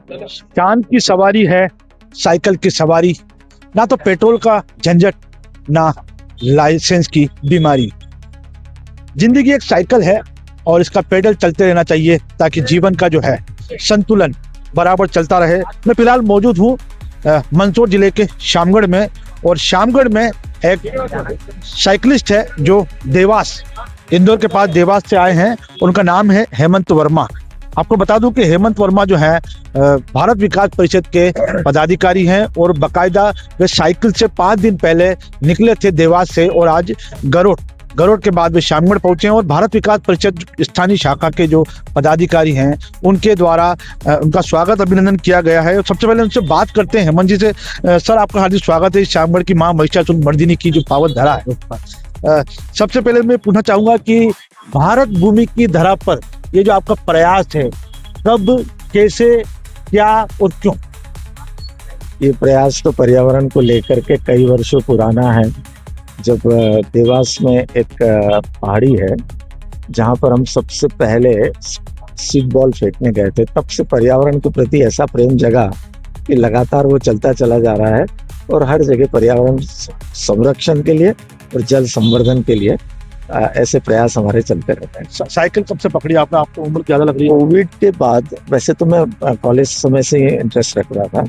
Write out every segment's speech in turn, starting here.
चांद की सवारी है साइकिल की सवारी, ना तो पेट्रोल का झंझट, ना लाइसेंस की बीमारी। जिंदगी एक साइकिल है और इसका पेडल चलते रहना चाहिए ताकि जीवन का जो है संतुलन बराबर चलता रहे। मैं फिलहाल मौजूद हूँ मंदसौर जिले के शामगढ़ में, और शामगढ़ में एक साइकिलिस्ट है जो देवास, इंदौर के पास देवास से आए हैं। उनका नाम है हेमंत वर्मा। आपको बता दूं कि हेमंत वर्मा जो है भारत विकास परिषद के पदाधिकारी हैं, और बकायदा वे साइकिल से 5 दिन पहले निकले थे देवास से, और आज गरुड़ के बाद वे शामगढ़ पहुंचे हैं। और भारत विकास परिषद स्थानीय शाखा के जो पदाधिकारी हैं उनके द्वारा उनका स्वागत अभिनंदन किया गया है। सबसे पहले उनसे बात करते हैं हेमंत जी से। सर, आपका हार्दिक स्वागत है शामगढ़ की मां महिषासुरमर्दिनी की जो पावन धरा है उस पर। सबसे पहले मैं पूछना चाहूंगा कि भारत भूमि की धरा पर ये जो आपका प्रयास है, कब, कैसे, क्या और क्यों? ये प्रयास तो पर्यावरण को लेकर के कई वर्षों पुराना है। जब देवास में एक पहाड़ी है जहाँ पर हम सबसे पहले सीड बॉल फेंकने गए थे, तब से पर्यावरण के प्रति ऐसा प्रेम जगा कि लगातार वो चलता चला जा रहा है। और हर जगह पर्यावरण संरक्षण के लिए और जल संवर्धन के लिए ऐसे प्रयास हमारे चलते रहते हैं। साइकिल कब से पकड़ी आपने? आपको उम्र ज्यादा लग रही है। कोविड के बाद, वैसे तो मैं कॉलेज समय से इंटरेस्ट रख रहा था,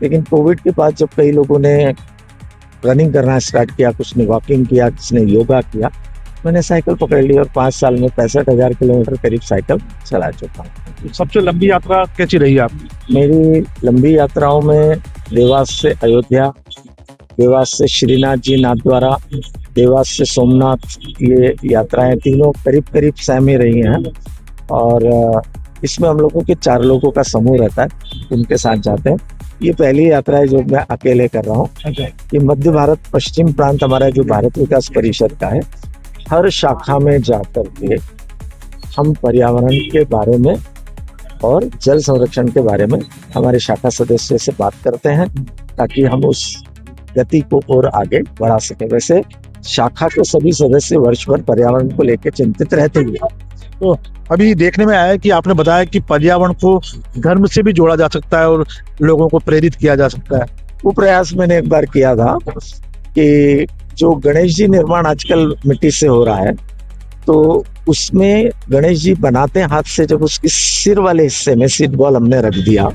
लेकिन कोविड के बाद जब कई लोगों ने रनिंग करना स्टार्ट किया, कुछ ने वॉकिंग किया, किसी ने योगा किया, मैंने साइकिल पकड़ ली और 5 साल में 65,000 किलोमीटर करीब साइकिल चला चुका हूँ। सबसे लंबी यात्रा कैसी रही आपकी? मेरी लंबी यात्राओं में देवास से अयोध्या, देवास से श्रीनाथ जी नाथद्वारा, देवास से सोमनाथ, ये यात्राएं तीनों करीब करीब सेम ही रही हैं। और इसमें हम लोगों के 4 लोगों का समूह रहता है, उनके साथ जाते हैं। ये पहली यात्रा है जो मैं अकेले कर रहा हूँ। ये मध्य भारत पश्चिम प्रांत हमारा जो भारत विकास परिषद का है, हर शाखा में जाकर के हम पर्यावरण के बारे में और जल संरक्षण के बारे में हमारे शाखा सदस्य से बात करते हैं, ताकि हम उस गति को और आगे बढ़ा सके। वैसे शाखा के सभी सदस्य वर्ष भर पर्यावरण को लेकर चिंतित रहते हैं। तो अभी देखने में आया कि आपने बताया कि पर्यावरण को धर्म से भी जोड़ा जा सकता है और लोगों को प्रेरित किया जा सकता है। वो प्रयास मैंने एक बार किया था कि जो गणेश जी निर्माण आजकल मिट्टी से हो रहा है, तो उसमें गणेश जी बनाते हाथ से, जब उसके सिर वाले हिस्से में सीड बॉल हमने रख दिया,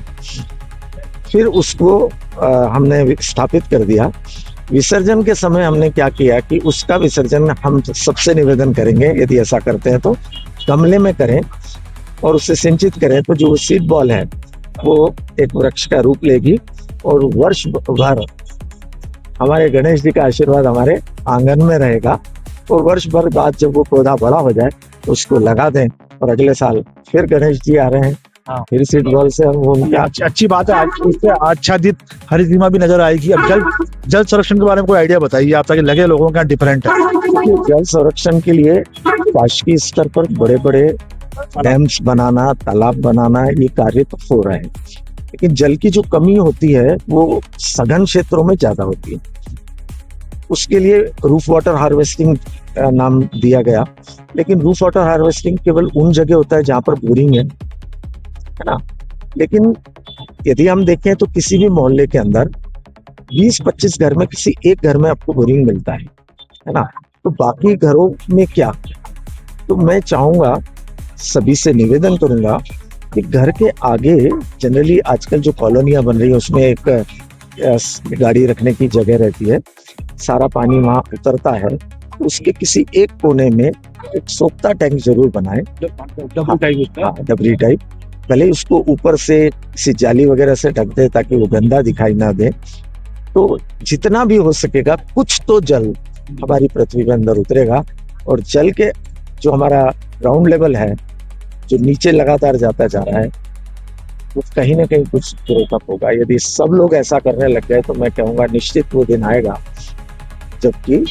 फिर उसको हमने स्थापित कर दिया। विसर्जन के समय हमने क्या किया कि उसका विसर्जन हम सबसे निवेदन करेंगे, यदि ऐसा करते हैं तो गमले में करें और उसे सिंचित करें, तो जो सीड बॉल है वो एक वृक्ष का रूप लेगी और वर्ष भर हमारे गणेश जी का आशीर्वाद हमारे आंगन में रहेगा। और वर्ष भर बाद जब वो पौधा बड़ा हो जाए तो उसको लगा दें, और अगले साल फिर गणेश जी आ रहे हैं, फिर सीड बॉल से हम उनकी अच्छी बात है। इससे आच्छादित हरित भी नजर आएगी। अब जल संरक्षण के बारे में कोई आइडिया बताइए आप, ताकि लगे लोगों का डिफरेंट है। जल संरक्षण के लिए राष्ट्रीय स्तर पर बड़े बड़े डैम्स बनाना, तालाब बनाना, ये कार्य तो हो रहे हैं, लेकिन जल की जो कमी होती है वो सघन क्षेत्रों में ज्यादा होती है। उसके लिए रूफ वाटर हार्वेस्टिंग नाम दिया गया, लेकिन रूफ वाटर हार्वेस्टिंग केवल उन जगह होता है जहां पर बोरिंग है ना। लेकिन यदि हम देखें तो किसी भी मोहल्ले के अंदर 20-25 घर में किसी एक घर में आपको बोरिंग मिलता है ना। तो बाकी घरों में क्या? तो मैं चाहूंगा, सभी से निवेदन करूंगा कि घर के आगे जनरली आजकल जो कॉलोनियां बन रही है उसमें एक गाड़ी रखने की जगह रहती है, सारा पानी वहां उतरता है, उसके किसी एक कोने में एक सोखता टैंक जरूर बनाए, डबरी टाइप। भले उसको ऊपर से किसी जाली वगैरह से ढक दे ताकि वो गंदा दिखाई ना दे। तो जितना भी हो सकेगा कुछ तो जल हमारी पृथ्वी के अंदर उतरेगा, और जल के जो हमारा ग्राउंड लेवल है, जो नीचे लगातार जाता जा रहा है, वो कहीं ना कहीं कुछ ग्रोथ होगा। यदि सब लोग ऐसा करने लग गए तो मैं कहूँगा निश्चित वो दिन आएगा जबकि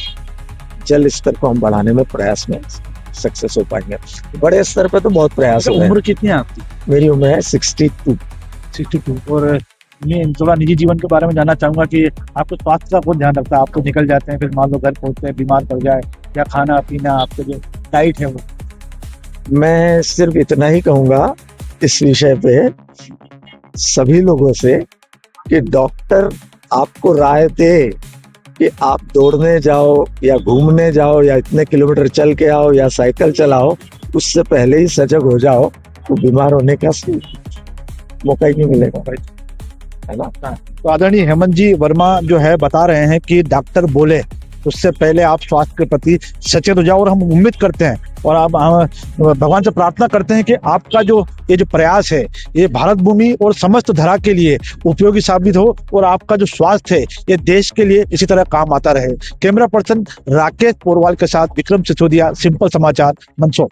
जल स्तर को हम बढ़ाने में प्रयास में सक्सेस हो पाएंगे। बड़े स्तर पर तो बहुत प्रयास हो रहे हैं। उम्र कितनी है आपकी? मेरी उम्र है 62। और मैं थोड़ा निजी जीवन के बारे में जानना चाहूंगा कि आपको स्वास्थ्य का बहुत ध्यान रखता है। आप तो निकल जाते हैं, फिर मान लो घर पहुंचते हैं, बीमार पड़ जाए, या खाना पीना आपके जो डाइट है वो? मैं सिर्फ इतना ही कहूंगा इस विषय पे सभी लोगों से कि डॉक्टर आपको राय दे कि आप दौड़ने जाओ या घूमने जाओ या इतने किलोमीटर चल के आओ या साइकिल चलाओ, उससे पहले ही सजग हो जाओ, तो बीमार होने का मौका ही नहीं मिलेगा, है ना। तो आदरणीय हेमंत जी वर्मा जो है बता रहे हैं कि डॉक्टर बोले उससे पहले आप स्वास्थ्य के प्रति सचेत हो जाओ, और हम उम्मीद करते हैं और आप भगवान से प्रार्थना करते हैं कि आपका जो ये जो प्रयास है ये भारत भूमि और समस्त धरा के लिए उपयोगी साबित हो, और आपका जो स्वास्थ्य है ये देश के लिए इसी तरह काम आता रहे। कैमरा पर्सन राकेश पोरवाल के साथ विक्रम सिसोदिया, सिंपल समाचार, मंदसौर।